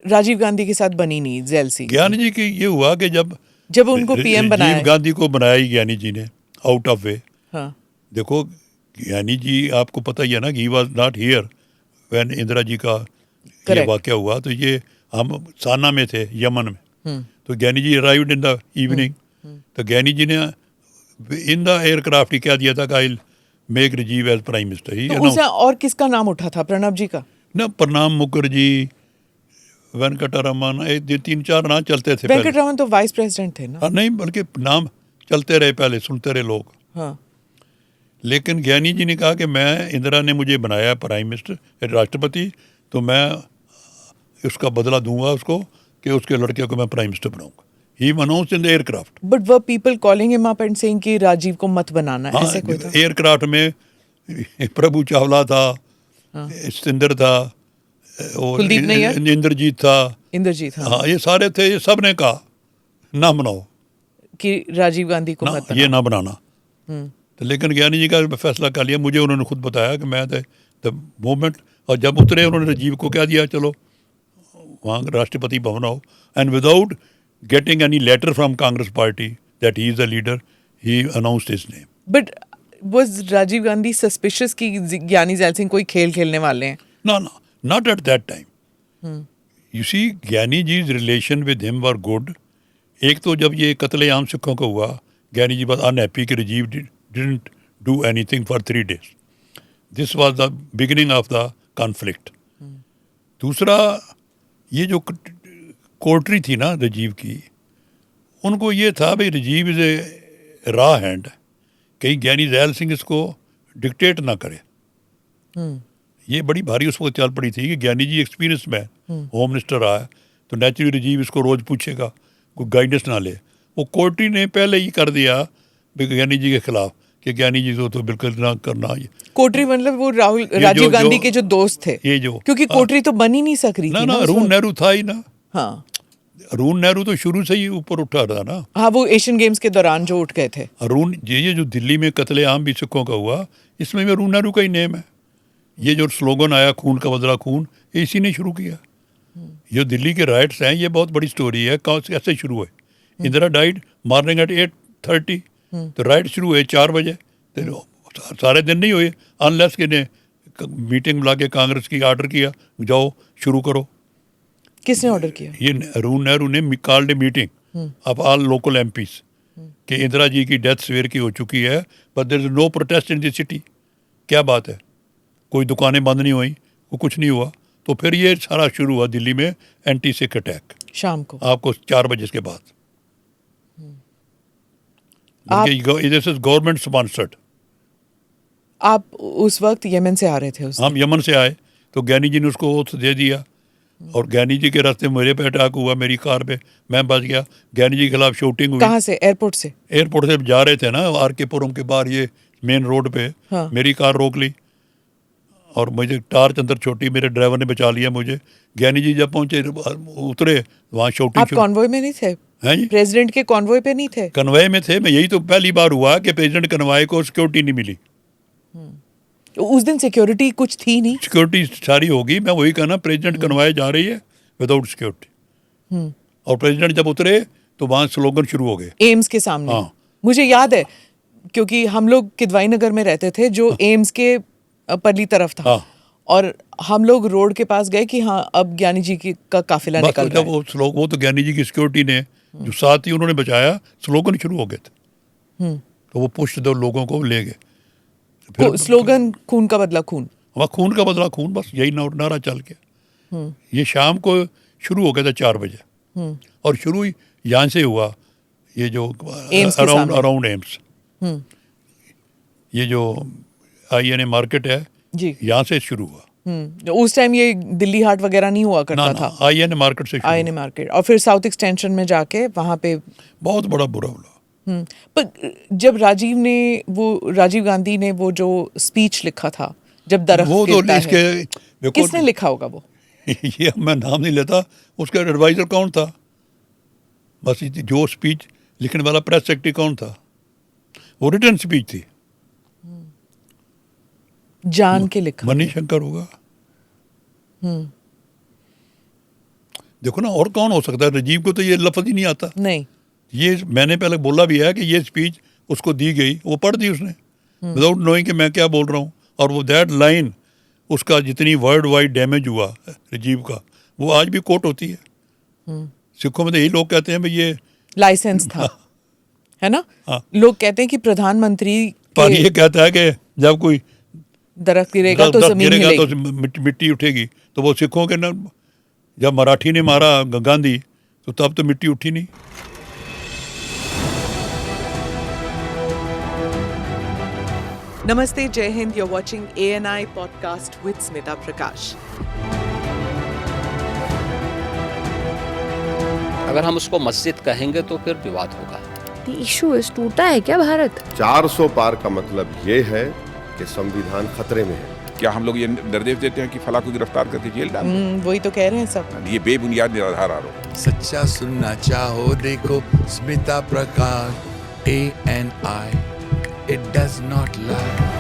राजीव गांधी के साथ बनी नहीं जेलसी। ज्ञानी जी की ये हुआ कि जब उनको पीएम बनाया, राजीव गांधी को बनाया ही ज्ञानी जी ने आउट ऑफ वे। हाँ, देखो ज्ञानी जी, आपको पता ही है ना कि he was not here when Indira ji का ये Correct. वाकया हुआ। तो ये हम साना में थे, यमन में। तो ज्ञानी जी अराइव्ड इन द इवनिंग। तो ज्ञानी जी ने इन द एयरक्राफ्ट ही क्या दिया था, I make Rajiv as prime minister. तो उसे और किसका नाम उठा था? प्रणब जी का? ना, प्रणाब मुखर्जी, वेंकटरमन, 3-4 नाम चलते थे पहले। वेंकटरमन तो वाइस प्रेसिडेंट थे ना? हाँ, नहीं, बल्कि नाम चलते रहे, पहले सुनते रहे लोग। हाँ, लेकिन ज्ञानी जी ने कहा कि मैं, इंदिरा ने मुझे बनाया प्राइम मिनिस्टर, राष्ट्रपति, तो मैं उसका बदला दूंगा उसको कि उसके लड़के को मैं प्राइम मिनिस्टर बनाऊंगा। He announced in the aircraft. But were people calling him up and saying कि राजीव को मत बनाना, हाँ, ऐसे कोई था? एयरक्राफ्ट में प्रभु चावला था, सिंदर था, और कुलदीप नैयर, इंद्रजीत था, इंद्रजीत, हाँ, हाँ, ये सारे थे। ये सब ने कहा ना बनाओ, कि राजीव गांधी को ना, मत ये बनाना। ना बनाना। तो लेकिन ज्ञानी जी का फैसला कर लिया। मुझे उन्होंने खुद बताया कि मैं द मूवमेंट, और जब उतरे उन्होंने राजीव को क्या दिया, चलो वहाँ राष्ट्रपति भवन आओ, and without getting any letter from Congress party that he is the leader, he announced his name. But was Rajiv Gandhi suspicious कि ज्ञानी जैल सिंह कोई खेल खेलने वाले हैं? No, no, not at that time. You see, ज्ञानी जी's relation with him were good. एक तो जब ये कत्ले-आम सिखों का हुआ, ज्ञानी जी बहुत अनहैप्पी कि Rajiv didn't do anything for 3 days. This was the beginning of the conflict. दूसरा, ये जो कोर्टरी थी ना राजीव की, उनको ये था भाई Rajiv is a raw hand, कहीं ज्ञानी जैल सिंह इसको डिक्टेट ना करे। ये बड़ी भारी उस वक्त चल पड़ी थी कि ज्ञानी जी एक्सपीरियंस मैन, होम मिनिस्टर रहा है, तो नेचुरली राजीव इसको रोज पूछेगा, कोई गाइडेंस ना ले। वो कोर्टी ने पहले ही कर दिया ज्ञानी जी के खिलाफ कि ज्ञानी जी तो बिल्कुल ना करना। ये कोटरी मतलब वो राजीव गांधी के जो दोस्त थे, ये जो, क्योंकि कोटरी तो बन ही नहीं सक रही ना थी ना, उस अरुण वक्त। नेहरू था ही ना। हाँ, अरुण नेहरू तो शुरू से ही ऊपर उठा रहा ना। हाँ, वो एशियन गेम्स के दौरान जो उठ गए थे। अरुण, ये जो दिल्ली में कत्लेआम भी सिखों का हुआ, इसमें भी अरुण नेहरू का ही नेम है। ये जो स्लोगन आया खून का बदला खून, ये इसी ने शुरू किया। ये दिल्ली के राइट्स हैं, ये बहुत बड़ी स्टोरी है, कैसे शुरू हुए। इंदिरा डाइड मॉर्निंग एट 8:30, तो राइट शुरू हुए 4 बजे। तो सारे दिन नहीं हुए, अनलेस के ने मीटिंग बुला के कांग्रेस की ऑर्डर किया, जाओ शुरू करो। किसने ऑर्डर किया? ये अरुण नेहरू ने called a meeting of all local MPs कि इंदिरा जी की डेथ सवेर की हो चुकी है, but there is no protest in the city. क्या बात है, कोई दुकानें बंद नहीं हुई, वो कुछ नहीं हुआ। तो फिर ये सारा शुरू हुआ दिल्ली में एंटी सिख अटैक शाम को आपको 4 बजे के बाद। This is government sponsored. आप उस वक्त यमन से आ रहे थे? हम यमन से आए, तो ज्ञानी जी ने उसको ओथ दे दिया, और ज्ञानी जी के रास्ते मेरे पे अटैक हुआ, मेरी कार पे, मैं बच गया। ज्ञानी जी के खिलाफ शूटिंग हुई। कहाँ से? एयरपोर्ट से? एयरपोर्ट से जा रहे थे ना, आर के पुरम के बाहर, ये मेन रोड पे। हाँ। मेरी कार रोक ली और मुझे टार्च अंदर छोटी, मेरे ड्राइवर ने बचा लिया मुझे। ज्ञानी जी जब पहुंचे, उतरे, वहाँ शूटिंग। आप कॉन्वॉय में नहीं थे? हैं जी, प्रेसिडेंट के कॉन्वॉय पे नहीं थे? कन्वे में थे। मैं, यही तो पहली बार हुआ कि प्रेसिडेंट कन्वे को सिक्योरिटी नहीं मिली। उस दिन सिक्योरिटी कुछ थी नहीं? सिक्योरिटी सारी होगी, मैं वही कहना, प्रेसिडेंट कन्वे जा रही है विदाउट सिक्योरिटी। और प्रेसिडेंट जब उतरे तो वहाँ स्लोगन शुरू हो गए एम्स के सामने। हाँ। मुझे याद है, क्योंकि हम लोग किदवाई नगर में रहते थे, जो एम्स के परली तरफ था। हाँ। और हम लोग रोड के पास गए कि हाँ, अब ज्ञानी जी का काफिला बस निकल जब रहा है। वो तो ज्ञानी जी की सिक्योरिटी ने जो साथ ही उन्होंने बचाया, स्लोगन शुरू हो गए थे। तो वो पुष्ट दो लोगों को ले गए। फिर स्लोगन खून का बदला खून। वहाँ खून का बदला खून, बस यही नारा चल गया। ये शाम को शुरू हो गया था 4 बजे, और शुरू यहाँ से हुआ, ये जो अराउंड एम्स, ये जो INA मार्केट है जी, यहाँ से शुरू हुआ। उस टाइम ये दिल्ली हाट वगैरह नहीं हुआ करता था। INA मार्केट से शुरू INA मार्केट, और फिर साउथ एक्सटेंशन में जाके वहाँ पे बहुत बड़ा बुरा हुआ। पर जब राजीव गांधी ने वो जो स्पीच लिखा था, जब दरख्त वो तो गिरता है, इसके किसने लिखा होगा वो? ये मैं नाम नहीं लेता, उसका एडवाइजर कौन था, बस जो स्पीच लिखने वाला प्रेस सेक्रेटरी कौन था, वो रिटर्न स्पीच थी। जान के लिखा? मनीशंकर होगा। देखो ना, और कौन हो सकता है? राजीव को तो ये लफ्ज़ ही नहीं आता। नहीं, ये मैंने पहले बोला भी है कि ये स्पीच उसको दी गई, वो पढ़ दी उसने विदाउट नोइंग कि मैं क्या बोल रहा हूँ। और वो दैट लाइन, उसका जितनी वर्ल्ड वाइड डैमेज हुआ राजीव का, वो आज भी कोट होती है। सिखों में तो यही लोग कहते हैं भाई ये लाइसेंस था, है ना? हाँ। लोग कहते हैं कि प्रधानमंत्री पर के ये कहता है कि जब कोई दरख्त गिरेगा तो दरख्त जमीन गिरेगा हिलेगी। तो मिट्टी उठेगी। तो वो सिखों के ना, जब मराठी ने मारा गांधी तो तब तो मिट्टी उठी नहीं। Namaste, Jai Hind. You're watching ANI podcast with Smita Prakash. अगर हम उसको मस्जिद कहेंगे तो फिर विवाद होगा। The issue is टूटा है क्या भारत? 400 पार का मतलब ये है कि संविधान खतरे में है। क्या हम लोग ये निर्देश देते हैं कि फला को गिरफ्तार करके जेल डाल दें? वही तो कह रहे हैं सब। ये बेबुनियाद निराधार आरोप। सच्चा सुनना चाहो देखो स्मिता प्रकाश ANI, it does not lie।